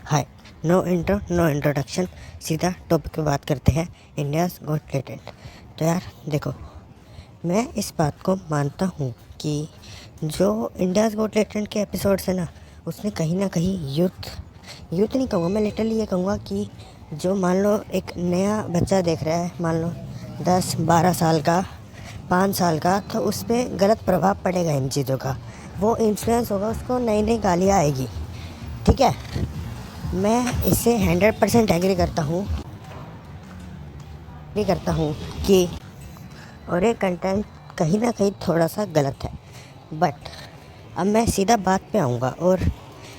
हाय। No intro no introduction, सीधा topic पे बात करते हैं। India's got talent. तो यार देखो, मैं इस बात को मानता हूँ कि जो इंडियाज़ गॉट टैलेंट के एपिसोड्स है ना, उसने कहीं ना कहीं यूथ नहीं कहूँगा मैं, लिटरली ये कहूँगा कि जो मान लो एक नया बच्चा देख रहा है, मान लो 10-12 साल का, 5 साल का, तो उस पर गलत प्रभाव पड़ेगा इन चीज़ों का। वो इन्फ्लुएंस होगा, उसको नई नई गालियाँ आएगी। ठीक है, मैं इससे 100% एग्री करता हूँ कि और ये कंटेंट कहीं ना कहीं थोड़ा सा गलत है। बट अब मैं सीधा बात पे आऊँगा और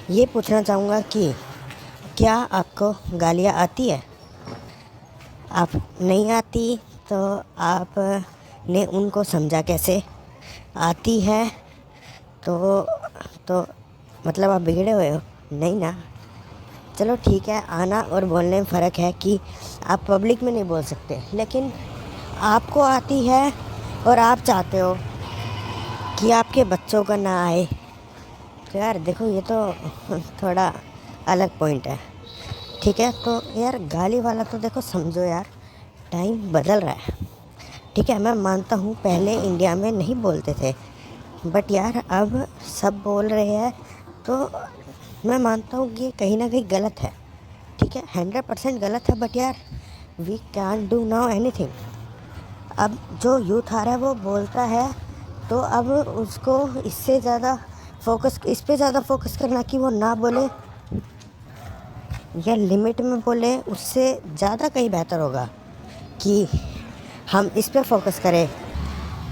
ये पूछना चाहूँगा कि क्या आपको गालियाँ आती है? आप नहीं आती तो आपने उनको समझा कैसे? आती है तो तो मतलब आप बिगड़े हुए हो? नहीं ना। चलो ठीक है, आना और बोलने में फ़र्क है कि आप पब्लिक में नहीं बोल सकते, लेकिन आपको आती है और आप चाहते हो कि आपके बच्चों का ना आए। तो यार देखो, ये तो थोड़ा अलग पॉइंट है। ठीक है, तो यार गाली वाला तो देखो, समझो यार, टाइम बदल रहा है। ठीक है, मैं मानता हूँ पहले इंडिया में नहीं बोलते थे, बट यार अब सब बोल रहे हैं, तो मैं मानता हूँ कि ये कहीं ना कहीं गलत है। ठीक है, 100% गलत है, बट यार we can do now anything. अब जो यूथ आ रहा है वो बोलता है, तो अब उसको इससे ज़्यादा इस पे ज़्यादा फोकस करना कि वो ना बोले या लिमिट में बोले, उससे ज़्यादा कहीं बेहतर होगा कि हम इस पे फोकस करें,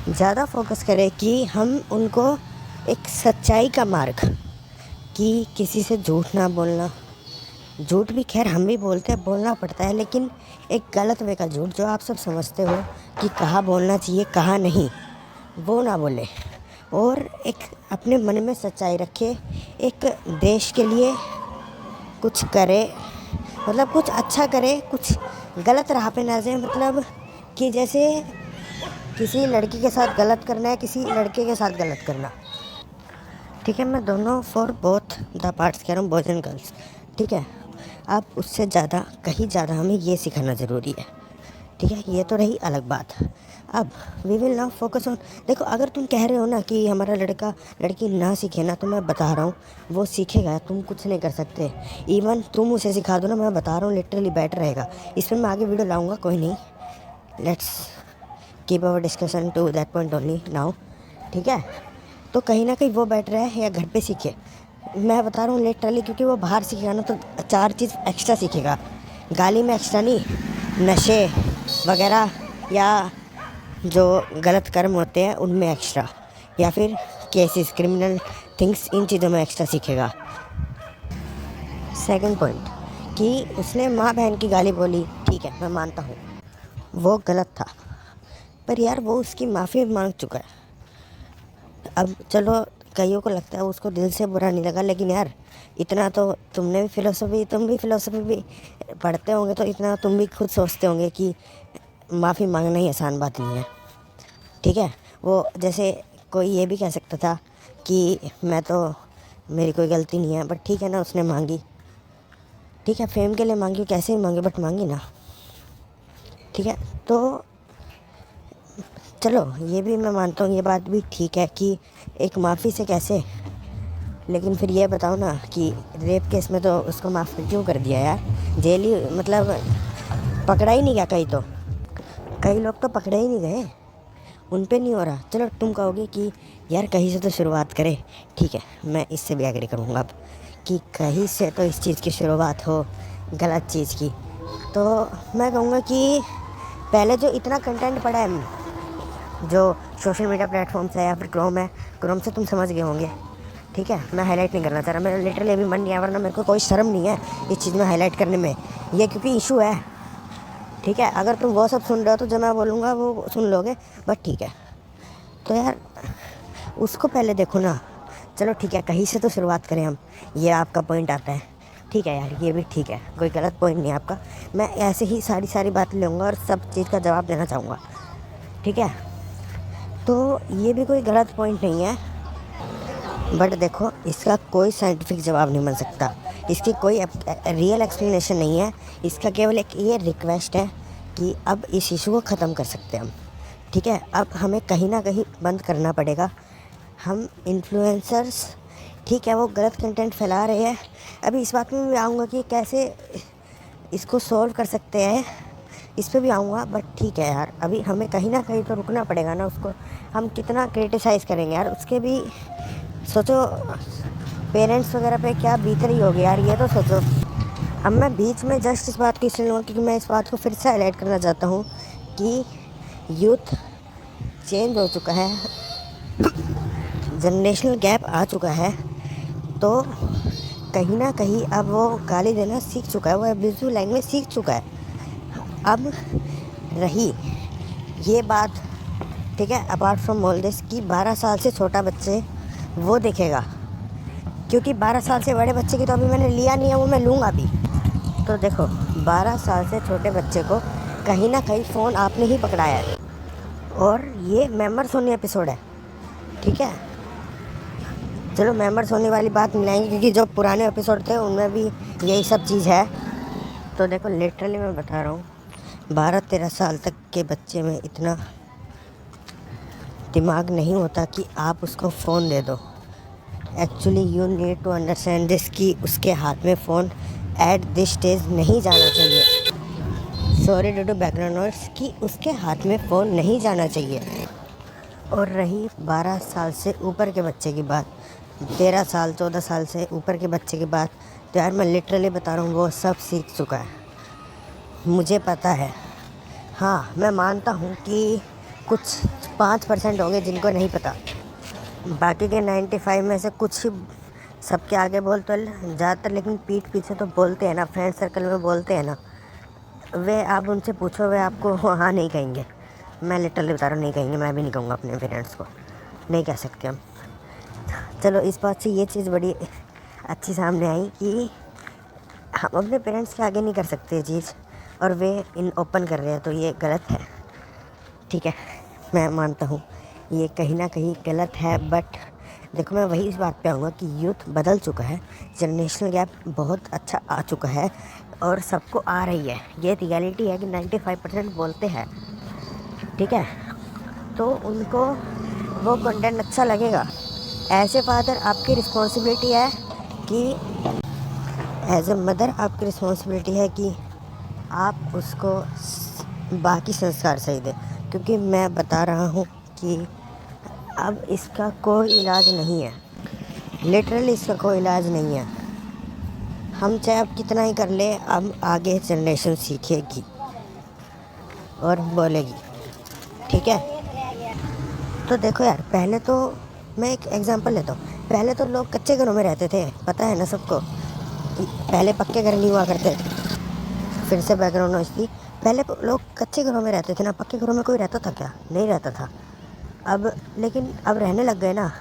ज़्यादा फोकस करें कि हम उनको एक सच्चाई का मार्ग, कि किसी से झूठ ना बोलना। झूठ भी खैर हम भी बोलते हैं, बोलना पड़ता है, लेकिन एक गलत वे का झूठ, जो आप सब समझते हो कि कहाँ बोलना चाहिए कहाँ नहीं, वो ना बोले। और एक अपने मन में सच्चाई रखे, एक देश के लिए कुछ करे, मतलब कुछ अच्छा करे, कुछ गलत राह पे ना जाए। मतलब कि जैसे किसी लड़की के साथ गलत करना है, किसी लड़के के साथ गलत करना। ठीक है, मैं दोनों फॉर बोथ द पार्ट्स कह रहा हूँ, बॉयज़ एंड गर्ल्स। ठीक है, अब उससे ज़्यादा कहीं ज़्यादा हमें ये सिखाना ज़रूरी है। ठीक है, ये तो रही अलग बात। अब we will now focus on, देखो अगर तुम कह रहे हो ना कि हमारा लड़का लड़की ना सीखे ना, तो मैं बता रहा हूँ वो सीखेगा, तुम कुछ नहीं कर सकते। इवन तुम उसे सिखा दो ना, मैं बता रहा हूँ लिटरली बेटर रहेगा। इसमें मैं आगे वीडियो लाऊंगा, कोई नहीं, let's keep our discussion to that point only now. ठीक है, तो कहीं ना कहीं वो बेटर है या घर पे सीखे, मैं बता रहा हूँ लिटरली, क्योंकि वो बाहर सीखेगा ना तो 4 चीज़ एक्स्ट्रा सीखेगा। गाली में एक्स्ट्रा नहीं, नशे वगैरह या जो गलत कर्म होते हैं उनमें एक्स्ट्रा, या फिर केसेस, क्रिमिनल थिंग्स, इन चीज़ों में एक्स्ट्रा सीखेगा। सेकंड पॉइंट, कि उसने माँ बहन की गाली बोली, ठीक है मैं मानता हूँ वो गलत था, पर यार वो उसकी माफ़ी मांग चुका है। अब चलो, कईयों को लगता है उसको दिल से बुरा नहीं लगा, लेकिन यार इतना तो तुम भी फिलोसफी भी पढ़ते होंगे, तो इतना तुम भी खुद सोचते होंगे कि माफ़ी मांगना ही आसान बात नहीं है। ठीक है, वो जैसे कोई ये भी कह सकता था कि मैं तो, मेरी कोई गलती नहीं है, बट ठीक है ना, उसने मांगी। ठीक है, फेम के लिए मांगी, कैसे ही मांगी, बट मांगी ना। ठीक है, तो चलो ये भी मैं मानता हूँ, ये बात भी ठीक है कि एक माफ़ी से कैसे, लेकिन फिर ये बताओ ना कि रेप केस में तो उसको माफ़ क्यों कर दिया यार? जेल ही, मतलब पकड़ा ही नहीं गया। कई लोग तो पकड़े ही नहीं गए, उन पे नहीं हो रहा। चलो तुम कहोगे कि यार कहीं से तो शुरुआत करे, ठीक है, मैं इससे भी एग्री करूँगा अब, कि कहीं से तो इस चीज़ की शुरुआत हो, गलत चीज़ की। तो मैं कहूँगा कि पहले जो इतना कंटेंट पड़ा है, जो सोशल मीडिया प्लेटफॉर्म्स है या फिर क्रोम से तुम समझ गए होंगे। ठीक है, मैं हाईलाइट नहीं करना चाह रहा, मेरा लिटरली अभी मन नहीं है, वरना मेरे को कोई शर्म नहीं है इस चीज़ में हाईलाइट करने में, ये क्योंकि इशू है। ठीक है, अगर तुम वो सब सुन रहे हो तो जो मैं बोलूँगा वो सुन लोगे, बट ठीक है, तो यार उसको पहले देखो ना। चलो ठीक है, कहीं से तो शुरुआत करें हम, ये आपका पॉइंट आता है। ठीक है यार, ये भी ठीक है, कोई गलत पॉइंट नहीं है आपका। मैं ऐसे ही सारी बातें लूँगा और सब चीज़ का जवाब देना चाहूँगा। ठीक है, तो ये भी कोई गलत पॉइंट नहीं है, बट देखो इसका कोई साइंटिफिक जवाब नहीं बन सकता इसकी कोई रियल एक्सप्लेनेशन नहीं है। इसका केवल एक ये रिक्वेस्ट है कि अब इस इशू को ख़त्म कर सकते हैं हम, ठीक है। अब हमें कहीं ना कहीं बंद करना पड़ेगा। हम इन्फ्लुएंसर्स, ठीक है, वो गलत कंटेंट फैला रहे हैं। अभी इस बात में भी आऊँगा कि कैसे इसको सॉल्व कर सकते हैं, इस पे भी आऊँगा। बट ठीक है यार, अभी हमें कहीं ना कहीं तो रुकना पड़ेगा ना। उसको हम कितना क्रिटिसाइज़ करेंगे यार, उसके भी सोचो पेरेंट्स वगैरह पे क्या बीत रही होगी यार, ये तो सोचो। अब मैं बीच में जस्ट इस बात की इसलिए लूँगा क्योंकि मैं इस बात को फिर से हाईलाइट करना चाहता हूँ कि यूथ चेंज हो चुका है, जनरेशनल गैप आ चुका है। तो कहीं ना कहीं अब वो गाली देना सीख चुका है, वो अब्यूज़िव लैंग्वेज सीख चुका है। अब रही ये बात, ठीक है, अपार्ट फ्रॉम ऑल दिस, कि 12 साल से छोटा बच्चे वो देखेगा, क्योंकि 12 साल से बड़े बच्चे की तो अभी मैंने लिया नहीं है, वो मैं लूँगा अभी। तो देखो 12 साल से छोटे बच्चे को कहीं ना कहीं फ़ोन आपने ही पकड़ाया है, और ये मेंबर्स ओनली एपिसोड है, ठीक है। चलो मेंबर्स होने वाली बात मिलाएंगे क्योंकि जो पुराने एपिसोड थे उनमें भी यही सब चीज़ है। तो देखो लिटरली मैं बता रहा हूँ, 12-13 साल तक के बच्चे में इतना दिमाग नहीं होता कि आप उसको फ़ोन दे दो। Actually you need to understand this कि उसके हाथ में फ़ोन एट दिस स्टेज नहीं जाना चाहिए। Sorry due to background noise, कि उसके हाथ में फ़ोन नहीं जाना चाहिए। और रही 12 साल से ऊपर के बच्चे की बात, 13 साल 14 साल से ऊपर के बच्चे की बात, तो यार मैं लिटरली बता रहा हूँ वो सब सीख चुका है, मुझे पता है। हाँ मैं मानता हूँ कि कुछ 5% होंगे जिनको नहीं पता, बाकी के 95 में से कुछ ही सबके आगे बोलते हैं ज़्यादातर, लेकिन पीठ पीछे तो बोलते हैं ना, फ्रेंड सर्कल में बोलते हैं ना, वे आप उनसे पूछो वे आपको हाँ नहीं कहेंगे। मैं लिटरली बता रहा हूँ नहीं कहेंगे, मैं भी नहीं कहूँगा अपने पेरेंट्स को, नहीं कह सकते हम। चलो इस बात से ये चीज़ बड़ी अच्छी सामने आई कि हम अपने पेरेंट्स के आगे नहीं कर सकते ये चीज़, और वे इन ओपन कर रहे हैं तो ये गलत है, ठीक है। मैं मानता हूँ ये कहीं ना कहीं गलत है, बट देखो मैं वही इस बात पे आऊँगा कि यूथ बदल चुका है, जनरेशनल गैप बहुत अच्छा आ चुका है और सबको आ रही है। ये रियलिटी है कि 95% बोलते हैं, ठीक है, तो उनको वो कंटेंट अच्छा लगेगा। एज ए फादर आपकी रिस्पॉन्सिबिलिटी है कि, एज ए मदर आपकी रिस्पॉन्सिबिलिटी है कि आप उसको बाकी संस्कार सही दें, क्योंकि मैं बता रहा हूँ कि अब इसका कोई इलाज नहीं है, लिटरली इसका कोई इलाज नहीं है। हम चाहे अब कितना ही कर ले, अब आगे जनरेशन सीखेगी और बोलेगी, ठीक है। तो देखो यार, पहले तो मैं एक एग्जांपल लेता हूँ, पहले तो लोग कच्चे घरों में रहते थे, पता है ना सबको, पहले पक्के घर नहीं हुआ करते। फिर से बैकग्राउंड नॉइज़ थी, पहले लोग कच्चे घरों में रहते थे ना, पक्के घरों में कोई रहता था क्या? नहीं रहता था। अब लेकिन अब रहने लग गए ना,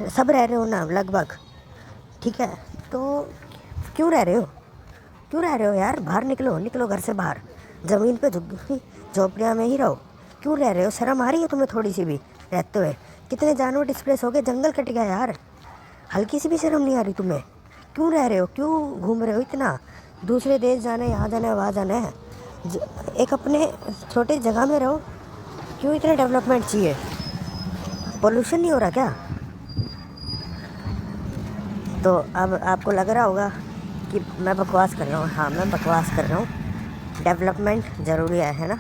सब रह रहे हो ना लगभग, ठीक है। तो क्यों रह रहे हो, क्यों रह रहे हो यार? बाहर निकलो, निकलो घर से बाहर, ज़मीन पे झोपड़ियाँ में ही रहो। क्यों रह रहे हो? शर्म आ रही है तुम्हें थोड़ी सी भी रहते हुए? कितने जानवर डिस्प्लेस हो गए, जंगल कट गया यार, हल्की सी भी शर्म नहीं आ रही तुम्हें? क्यों रह रहे हो, क्यों घूम रहे हो इतना? दूसरे देश जाना है, यहाँ जाना है, वहाँ जाना है, एक अपने छोटे जगह में रहो। क्यों इतना डेवलपमेंट चाहिए? पोल्यूशन नहीं हो रहा क्या? तो अब आपको लग रहा होगा कि मैं बकवास कर रहा हूँ। हाँ मैं बकवास कर रहा हूँ, डेवलपमेंट ज़रूरी है ना,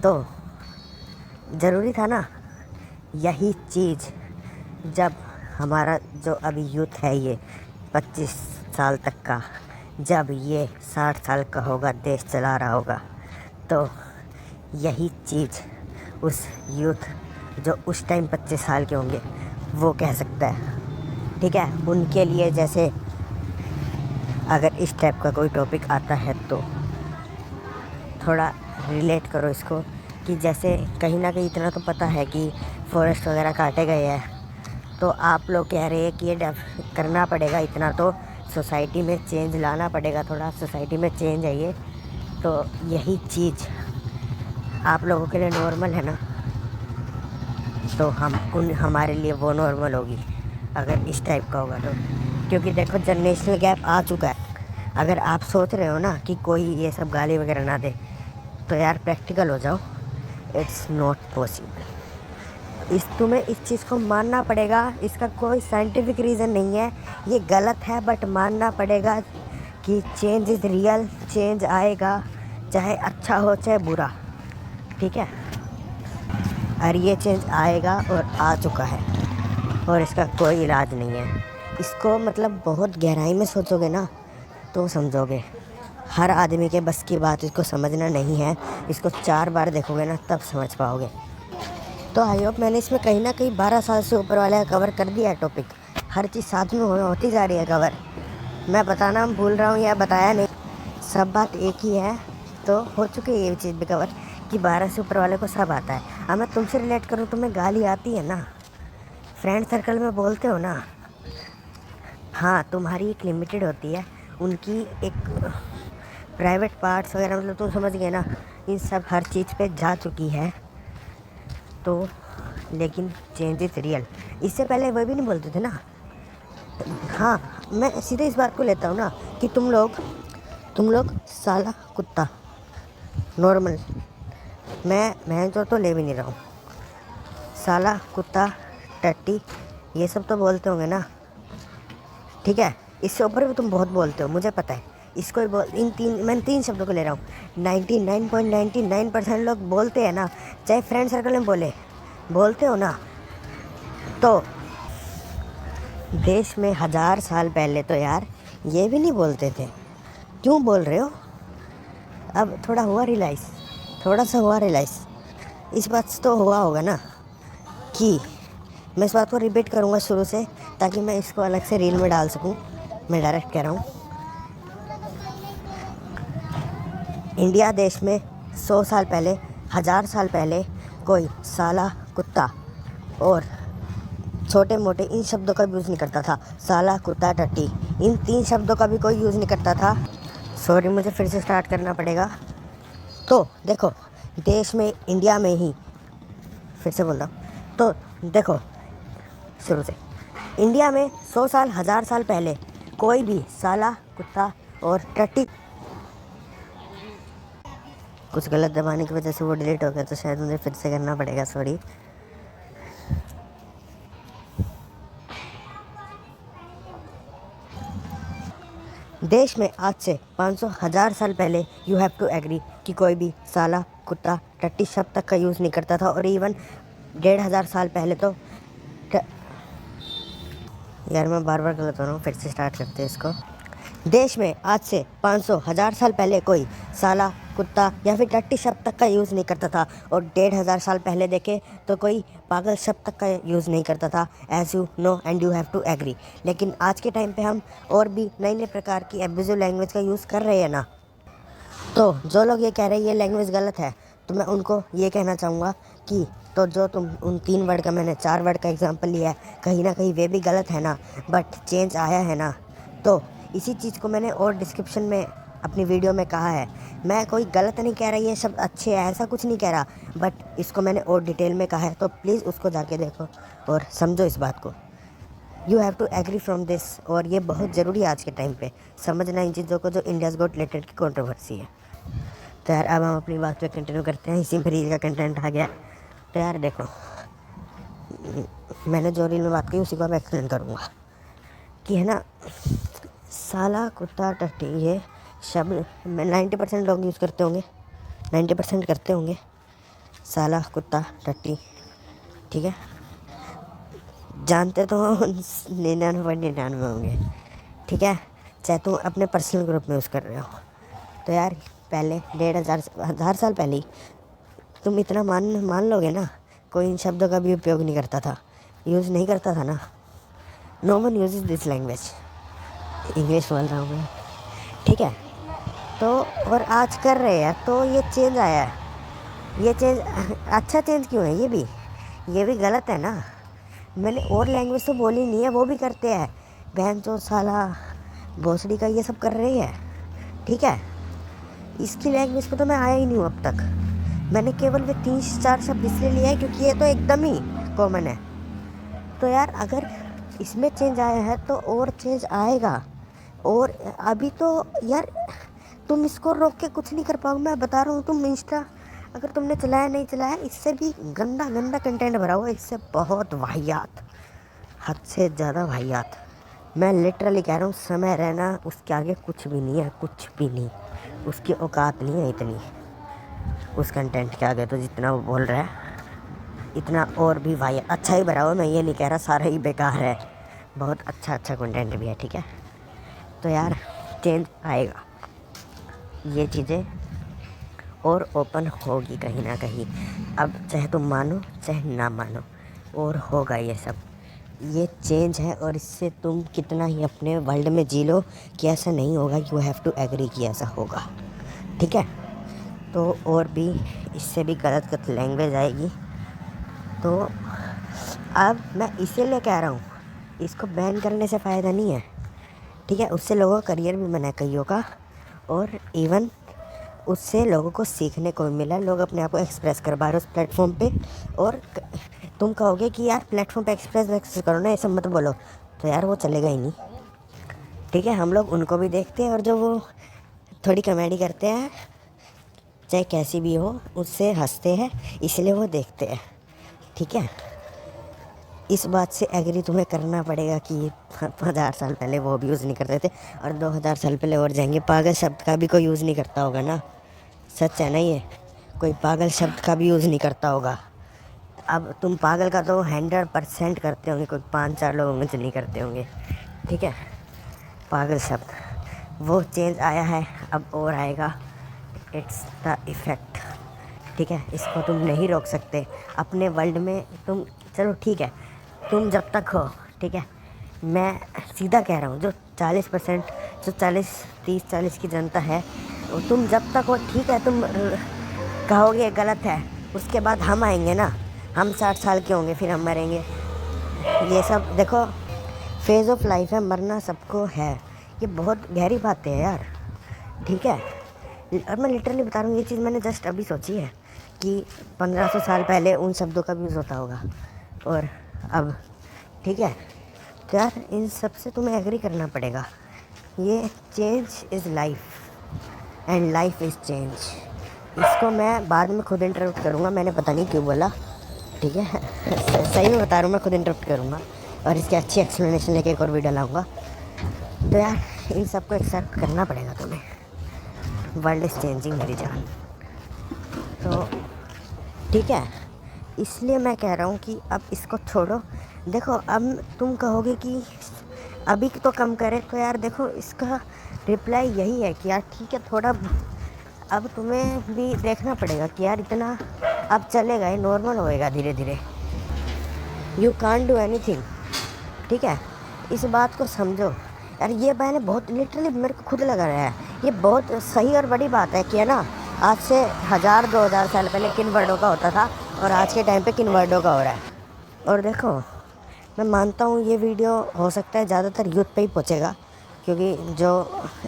तो ज़रूरी था ना। यही चीज़ जब हमारा जो अभी यूथ है ये 25 साल तक का, जब ये 60 साल का होगा, देश चला रहा होगा, तो यही चीज़ उस यूथ जो उस टाइम 25 साल के होंगे वो कह सकता है, ठीक है। उनके लिए जैसे अगर इस टाइप का कोई टॉपिक आता है तो थोड़ा रिलेट करो इसको, कि जैसे कहीं ना कहीं इतना तो पता है कि फॉरेस्ट वगैरह काटे गए हैं, तो आप लोग कह रहे हैं कि ये करना पड़ेगा, इतना तो सोसाइटी में चेंज लाना पड़ेगा, थोड़ा सोसाइटी में चेंज है ये, तो यही चीज़ आप लोगों के लिए नॉर्मल है ना, तो हमारे लिए वो नॉर्मल होगी अगर इस टाइप का होगा तो, क्योंकि देखो जनरेशनल गैप आ चुका है। अगर आप सोच रहे हो ना कि कोई ये सब गाली वगैरह ना दे, तो यार प्रैक्टिकल हो जाओ। It's not possible. तुम्हें इस चीज़ को मानना पड़ेगा। इसका कोई साइंटिफिक रीज़न नहीं है, ये गलत है, बट मानना पड़ेगा कि चेंज इज़ रियल। चेंज आएगा, चाहे अच्छा हो चाहे बुरा, ठीक है। और ये चेंज आएगा और आ चुका है, और इसका कोई इलाज नहीं है। इसको मतलब बहुत गहराई में सोचोगे ना तो समझोगे। हर आदमी के बस की बात इसको समझना नहीं है। इसको 4 बार देखोगे ना तब समझ पाओगे। तो आई होप मैंने इसमें कहीं ना कहीं 12 साल से ऊपर वाले का कवर कर दिया है टॉपिक। हर चीज़ साथ में होती जा रही है कवर। मैं बताना भूल रहा हूँ या बताया नहीं, सब बात एक ही है। तो हो चुकी है ये चीज़ भी कवर कि 12 से ऊपर वाले को सब आता है। अब मैं तुमसे रिलेट करूँ, तुम्हें गाली आती है ना, फ्रेंड सर्कल में बोलते हो ना, हाँ तुम्हारी एक लिमिटेड होती है, उनकी एक प्राइवेट पार्ट्स वगैरह, मतलब तुम समझ गए ना, इन सब हर चीज़ पे जा चुकी है। तो लेकिन चेंज इज़ रियल। इससे पहले वो भी नहीं बोलते थे ना। हाँ, मैं सीधे इस बात को लेता हूँ ना कि तुम लोग साला कुत्ता नॉर्मल, मैं तो ले भी नहीं रहा हूँ। साला कुत्ता टट्टी ये सब तो बोलते होंगे ना, ठीक है। इससे ऊपर भी तुम बहुत बोलते हो, मुझे पता है। इसको मैं 3 शब्दों को ले रहा हूँ। 99.99% लोग बोलते हैं ना, चाहे फ्रेंड सर्कल में बोलते हो ना। तो देश में 1000 साल पहले तो यार ये भी नहीं बोलते थे। क्यों बोल रहे हो? अब थोड़ा सा हुआ रियलाइज़। इस बात से तो हुआ होगा ना कि मैं इस बात को रिपीट करूँगा शुरू से, ताकि मैं इसको अलग से रील में डाल सकूँ। मैं डायरेक्ट कह रहा हूँ, इंडिया देश में 100 साल पहले, 1000 साल पहले कोई साला कुत्ता और छोटे मोटे इन शब्दों का भी यूज़ नहीं करता था। साला कुत्ता टट्टी इन 3 शब्दों का भी कोई यूज़ नहीं करता था। सॉरी, मुझे फिर से स्टार्ट करना पड़ेगा। तो देखो, देश में, इंडिया में ही, फिर से बोल रहा हूँ, तो देखो शुरू से, इंडिया में 100 साल 1000 साल पहले कोई भी साला कुत्ता और टट्टी, कुछ गलत दबाने की वजह से वो डिलीट हो गया, तो शायद मुझे फिर से करना पड़ेगा, सॉरी। देश में आज से 500,000 साल पहले यू हैव टू एग्री कि कोई भी साला कुत्ता टट्टी शब्द तक का यूज़ नहीं करता था। और इवन 1500 साल पहले तो यार मैं बार बार गलत हो रहा हूँ, फिर से स्टार्ट करते हैं इसको। देश में आज से 500,000 साल पहले कोई साला कुत्ता या फिर टट्टी शब्द तक का यूज़ नहीं करता था। और 1500 साल पहले देखे तो कोई पागल शब्द तक का यूज़ नहीं करता था, as you know and you have to agree. लेकिन आज के टाइम पे हम और भी नए नए प्रकार की एब्यूजिव लैंग्वेज का यूज़ कर रहे हैं ना। तो जो लोग ये कह रहे हैं ये लैंग्वेज गलत है, तो मैं उनको ये कहना चाहूँगा कि तो जो तुम उन 3 वर्ड का, मैंने 4 वर्ड का एग्जांपल लिया है, कहीं ना कहीं वे भी गलत है ना, बट चेंज आया है ना। तो इसी चीज़ को मैंने और डिस्क्रिप्शन में अपनी वीडियो में कहा है। मैं कोई गलत नहीं कह रहा, ये शब्द अच्छे हैं ऐसा कुछ नहीं कह रहा, बट इसको मैंने और डिटेल में कहा है। तो प्लीज़ उसको जाके देखो और समझो इस बात को। You have to agree from this. और ये बहुत ज़रूरी है आज के टाइम पे समझना इन चीज़ों को, जो इंडियाज़ गॉट रिलेटेड की कंट्रोवर्सी है। तो यार अब हम अपनी बात पे कंटिन्यू करते हैं। इसी में रील का कंटेंट आ गया। तो यार देखो, मैंने जो रील में बात की उसी को मैं एक्सप्लेन करूँगा कि है ना, साला कुत्ता टट्टी ये शब्द में 90% लोग यूज़ करते होंगे, 90% करते होंगे साला कुत्ता टट्टी, ठीक है। जानते तो 99.99 होंगे, ठीक है, चाहे तुम अपने पर्सनल ग्रुप में यूज़ कर रहे हो। तो यार पहले 1500 साल पहले ही तुम इतना मान लोगे ना, कोई इन शब्दों का भी उपयोग नहीं करता था, यूज़ नहीं करता था ना। No one uses this language, English बोल रहा हूँ मैं, ठीक है। तो और आज कर रहे हैं, तो ये चेंज आया है। ये चेंज अच्छा चेंज क्यों है? ये भी गलत है ना। मैंने और लैंग्वेज तो बोली नहीं है, वो भी करते हैं, बहन चो साला भोसड़ी का ये सब कर रही है, ठीक है। इसकी लैंग्वेज पे तो मैं आया ही नहीं हूँ अब तक। मैंने केवल वे 3-4 शब्द इसलिए लिए हैं क्योंकि ये तो एकदम ही कॉमन है। तो यार अगर इसमें चेंज आया है तो और चेंज आएगा। और अभी तो यार तुम इसको रोक के कुछ नहीं कर पाओगे। मैं बता रहा हूँ, तुम इंस्टा अगर तुमने चलाया नहीं चलाया, इससे भी गंदा गंदा कंटेंट भरा हुआ है, इससे बहुत वाहियात, हद से ज़्यादा वाहियात। मैं लिटरली कह रहा हूँ, समय रहना उसके आगे कुछ भी नहीं है, कुछ भी नहीं। उसकी औकात नहीं है इतनी उस कंटेंट के आगे। तो जितना वो बोल रहा है इतना और भी वाहियात, अच्छा ही भरा हुआ। मैं ये नहीं कह रहा सारा ही बेकार है, बहुत अच्छा अच्छा कंटेंट भी है, ठीक है। तो यार चेंज आएगा, ये चीज़ें और ओपन होगी कहीं ना कहीं। अब चाहे तुम मानो चाहे ना मानो, और होगा ये सब। ये चेंज है और इससे तुम कितना ही अपने वर्ल्ड में जी लो कि ऐसा नहीं होगा, यू हैव टू एग्री कि ऐसा होगा, ठीक है। तो और भी इससे भी गलत गलत लैंग्वेज आएगी। तो अब मैं इसीलिए कह रहा हूँ, इसको बैन करने से फ़ायदा नहीं है, ठीक है। उससे लोगों का करियर भी बना कईयों का, और इवन उससे लोगों को सीखने को भी मिला। लोग अपने आप को एक्सप्रेस कर पा रहे उस प्लेटफॉर्म पे। और तुम कहोगे कि यार प्लेटफॉर्म पे एक्सप्रेस करो ना, ऐसा मत बोलो, तो यार वो चलेगा ही नहीं, ठीक है। हम लोग उनको भी देखते हैं, और जो वो थोड़ी कॉमेडी करते हैं चाहे कैसी भी हो, उससे हंसते हैं, इसलिए वो देखते हैं, ठीक है। इस बात से एग्री तुम्हें करना पड़ेगा कि 1000 साल पहले वो भी यूज़ नहीं करते थे, और 2000 साल पहले और जाएंगे। पागल शब्द का भी कोई यूज़ नहीं करता होगा ना, सच है ना ये। कोई पागल शब्द का भी यूज़ नहीं करता होगा। अब तुम पागल का तो 100% करते होंगे, कोई 5-4 लोग होंगे जो नहीं करते होंगे, ठीक है। पागल शब्द वो चेंज आया है, अब और आएगा। इट्स द इफ़ेक्ट, ठीक है। इसको तुम नहीं रोक सकते अपने वर्ल्ड में। तुम चलो ठीक है, तुम जब तक हो, ठीक है। मैं सीधा कह रहा हूँ, जो 40%, जो 30-40 की जनता है, वो तुम जब तक हो, ठीक है। तुम कहोगे गलत है, उसके बाद हम आएंगे ना, हम 60 साल के होंगे, फिर हम मरेंगे। ये सब देखो, फेज़ ऑफ लाइफ है, मरना सबको है। ये बहुत गहरी बातें है यार, ठीक है। और मैं लिटरली बता रहा हूँ, ये चीज़ मैंने जस्ट अभी सोची है कि 1500 साल पहले उन शब्दों का भी यूज़ होता होगा, और अब, ठीक है। तो यार इन सब से तुम्हें एग्री करना पड़ेगा। ये change is life and life is change. इसको मैं बाद में खुद इंटरप्ट करूँगा, मैंने पता नहीं क्यों बोला, ठीक है। सही में बता रहा हूँ, मैं खुद इंटरप्ट करूँगा और इसकी अच्छी एक्सप्लेनेशन लेके एक और वीडियो लाऊँगा। तो यार इन सबको एक्सेप्ट करना पड़ेगा तुम्हें। वर्ल्ड इज़ चेंजिंग मेरी जान। तो ठीक है, इसलिए मैं कह रहा हूँ कि अब इसको छोड़ो। देखो अब तुम कहोगे कि अभी तो कम करे, तो यार देखो इसका रिप्लाई यही है कि यार ठीक है, थोड़ा अब तुम्हें भी देखना पड़ेगा कि यार इतना अब चलेगा, ये नॉर्मल होएगा धीरे धीरे। यू कांट डू एनीथिंग, ठीक है। इस बात को समझो यार। ये मैंने बहुत लिटरली मेरे को खुद लगा रहा है, ये बहुत सही और बड़ी बात है कि है ना, आज से 1000-2000 साल पहले किन वर्डों का होता था और आज के टाइम पे किन वर्डों का हो रहा है। और देखो मैं मानता हूँ ये वीडियो हो सकता है ज़्यादातर यूथ पे ही पहुँचेगा, क्योंकि जो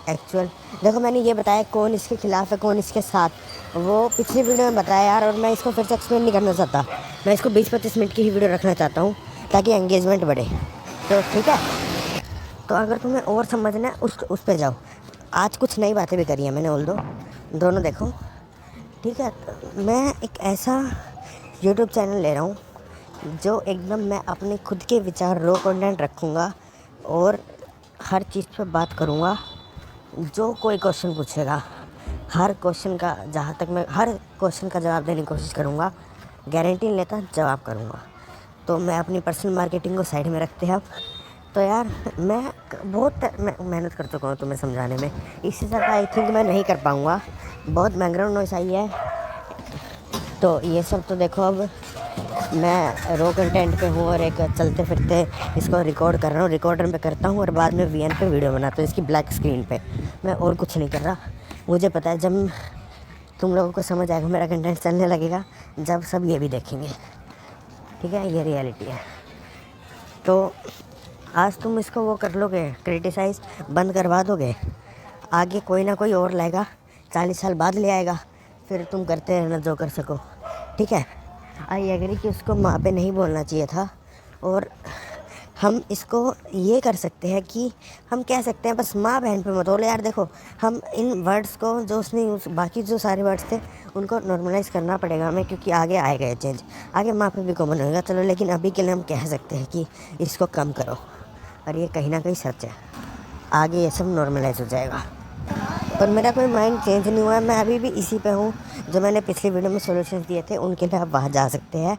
एक्चुअल, देखो मैंने ये बताया कौन इसके खिलाफ़ है कौन इसके साथ, वो पिछली वीडियो में बताया यार, और मैं इसको फिर से एक्सप्लेन नहीं करना चाहता। मैं इसको 20-25 मिनट की ही वीडियो रखना चाहता हूँ ताकि एंगेजमेंट बढ़े। तो ठीक है, तो अगर तुम्हें और समझना है उस पे जाओ। आज कुछ नई बातें भी करी हैं मैंने, ऑल दोनों देखो, ठीक है। तो मैं एक ऐसा यूट्यूब चैनल ले रहा हूँ जो एकदम मैं अपने खुद के विचार रो कंटेंट रखूँगा और हर चीज़ पे बात करूँगा। जो कोई क्वेश्चन पूछेगा, हर क्वेश्चन का, जहाँ तक मैं हर क्वेश्चन का जवाब देने की कोशिश करूँगा, गारंटी नहीं लेता, जवाब करूँगा। तो मैं अपनी पर्सनल मार्केटिंग को साइड में रखते हैं अब। तो यार मैं बहुत मेहनत कर चुका हूँ तुम्हें समझाने में, इससे ज़्यादा आई थिंक मैं नहीं कर पाऊँगा। बहुत बैकग्राउंड नॉइस आई है, तो ये सब तो देखो। अब मैं रो कंटेंट पे हूँ और एक चलते फिरते इसको रिकॉर्ड कर रहा हूँ, रिकॉर्डर पे करता हूँ और बाद में VN पे वीडियो बनाता हूँ इसकी ब्लैक स्क्रीन पे। मैं और कुछ नहीं कर रहा। मुझे पता है जब तुम लोगों को समझ आएगा, मेरा कंटेंट चलने लगेगा, जब सब ये भी देखेंगे, ठीक है। ये रियलिटी है। तो आज तुम इसको वो कर लोगे, क्रिटिसाइज़ बंद करवा दोगे, आगे कोई ना कोई और लाएगा, 40 साल बाद ले आएगा, फिर तुम करते रहना जो कर सको, ठीक है। आई एग्री कि उसको माँ पे नहीं बोलना चाहिए था, और हम इसको ये कर सकते हैं कि हम कह सकते हैं बस माँ बहन पे मत बोलो यार। देखो हम इन वर्ड्स को जो उसने यूज़, बाकी जो सारे वर्ड्स थे उनको नॉर्मलाइज़ करना पड़ेगा हमें, क्योंकि आगे आएगा ये चेंज, आगे माँ पे भी कॉमन होगा। चलो लेकिन अभी के लिए हम कह सकते हैं कि इसको कम करो, और ये कहीं ना कहीं सच है। आगे ये सब नॉर्मलाइज हो जाएगा। और मेरा कोई माइंड चेंज नहीं हुआ है, मैं अभी भी इसी पे हूँ। जो मैंने पिछली वीडियो में सॉल्यूशन दिए थे उनके लिए आप वहाँ जा सकते हैं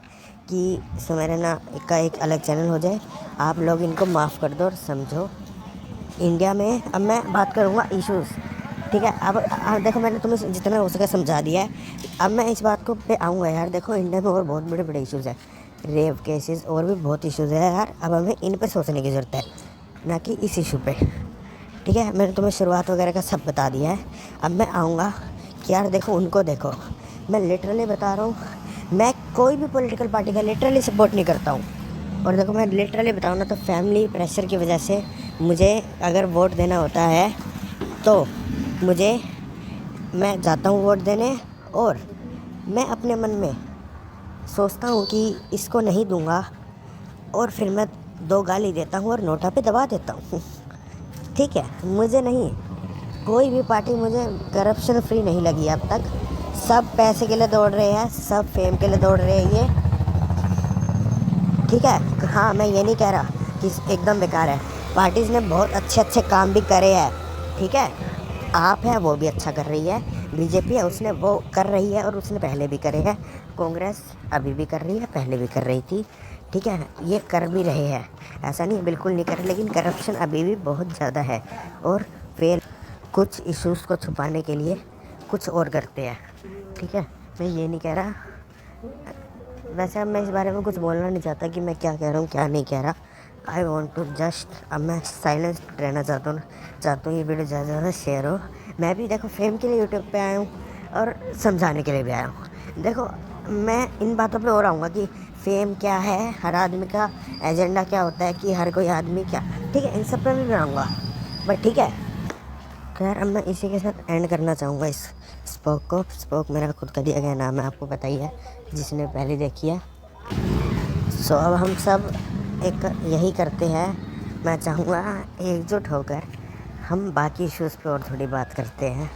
कि सुमेरना का एक अलग चैनल हो जाए। आप लोग इनको माफ़ कर दो और समझो इंडिया में। अब मैं बात करूँगा इश्यूज़, ठीक है। अब देखो मैंने तुम्हें जितना हो सका समझा दिया है, अब मैं इस बात को पे आऊँगा यार। देखो इंडिया में और बहुत बड़े बड़े इश्यूज़ हैं, रेप केसेस और भी बहुत इश्यूज़ है यार। अब हमें इन पे सोचने की ज़रूरत है, ना कि इस इशू पे, ठीक है। मैंने तुम्हें शुरुआत वगैरह का सब बता दिया है। अब मैं आऊँगा कि यार देखो उनको देखो, मैं लिटरली बता रहा हूँ, मैं कोई भी पॉलिटिकल पार्टी का लिटरली सपोर्ट नहीं करता हूँ। और देखो मैं लिटरली बताऊँ ना, तो फैमिली प्रेशर की वजह से मुझे अगर वोट देना होता है तो मैं जाता हूँ वोट देने, और मैं अपने मन में सोचता हूँ कि इसको नहीं दूंगा, और फिर मैं 2 गाली देता हूँ और नोटा पे दबा देता हूँ। ठीक है, मुझे नहीं, कोई भी पार्टी मुझे करप्शन फ्री नहीं लगी अब तक। सब पैसे के लिए दौड़ रहे हैं, सब फेम के लिए दौड़ रहे हैं ये, ठीक है। हाँ मैं ये नहीं कह रहा कि एकदम बेकार है, पार्टीज़ ने बहुत अच्छे अच्छे काम भी करे हैं, ठीक है। आप है वो भी अच्छा कर रही है, बीजेपी है उसने वो कर रही है, और उसने पहले भी करे हैं, कांग्रेस अभी भी कर रही है, पहले भी कर रही थी, ठीक है। ये कर भी रहे हैं, ऐसा नहीं बिल्कुल नहीं कर रहे, लेकिन करप्शन अभी भी बहुत ज़्यादा है। और फिर कुछ इश्यूज़ को छुपाने के लिए कुछ और करते हैं, ठीक है। मैं ये नहीं कह रहा, वैसे अब मैं इस बारे में कुछ बोलना नहीं चाहता कि मैं क्या कह रहा हूँ क्या नहीं कह रहा। आई वॉन्ट टू जस्ट, अब मैं साइलेंस रहना चाहता हूँ ये वीडियो ज़्यादा से ज़्यादा शेयर हो। मैं भी देखो फेम के लिए यूट्यूब पे आया हूँ और समझाने के लिए भी आया हूँ। देखो मैं इन बातों पे और आऊँगा कि फेम क्या है, हर आदमी का एजेंडा क्या होता है, कि हर कोई आदमी क्या, ठीक है, इन सब पे भी आऊँगा, बट ठीक है। खैर अब मैं इसी के साथ एंड करना चाहूँगा इस स्पोक को। स्पोक मेरा खुद का दिया गया नाम है, आपको पता ही है जिसने पहले देखी है। सो अब हम सब एक यही करते हैं, मैं चाहूँगा एकजुट होकर हम बाकी इश्यूज़ पे और थोड़ी बात करते हैं,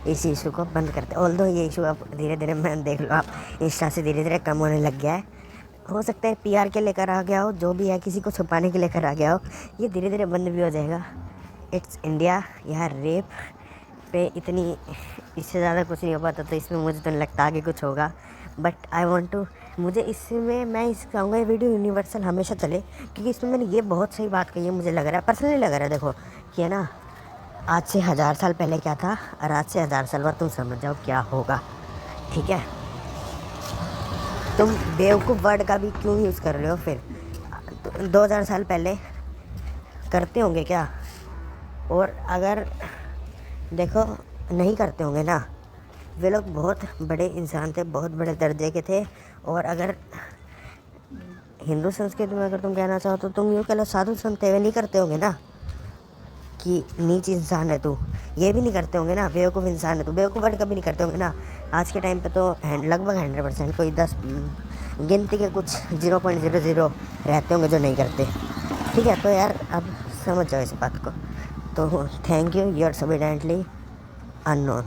इस इशू को बंद करते हैं। ऑल्दो ये इशू अब धीरे धीरे, मैं देख लो आप इंस्टा से धीरे धीरे कम होने लग गया है। हो सकता है पीआर के लेकर आ गया हो, जो भी है किसी को छुपाने के लेकर आ गया हो, ये धीरे धीरे बंद भी हो जाएगा। इट्स इंडिया, यहाँ रेप पे इतनी, इससे ज़्यादा कुछ नहीं हो पाता, तो इसमें मुझे तो नहीं लगता आगे कुछ होगा। बट आई वॉन्ट टू, मुझे इसमें मैं इस कहूँगा ये वीडियो यूनिवर्सल हमेशा चले, क्योंकि इसमें मैंने ये बहुत सही बात कही है, मुझे लग रहा है पर्सनली लग रहा है। देखो कि है ना, आज से 1000 साल पहले क्या था और आज से 1000 साल बाद तुम समझ जाओ क्या होगा, ठीक है। तुम बेवकूफ़ वर्ड का भी क्यों यूज़ कर रहे हो फिर, 2000 साल पहले करते होंगे क्या, और अगर देखो नहीं करते होंगे ना, वे लोग बहुत बड़े इंसान थे, बहुत बड़े दर्जे के थे। और अगर हिंदू संस्कृति में अगर तुम कहना चाहो तो तुम यूँ कह लो साधु संत वे नहीं करते होंगे ना कि नीच इंसान है तू, ये भी नहीं करते होंगे ना, बेवकूफ़ इंसान है तू, बेवकूफ़ वर्ड कभी नहीं करते होंगे ना। आज के टाइम पे तो लगभग 100%, कोई 10 गिनती के कुछ 0.00 रहते होंगे जो नहीं करते, ठीक है। तो यार अब समझ जाओ इस बात को। तो thank you, you are sufficiently unknown.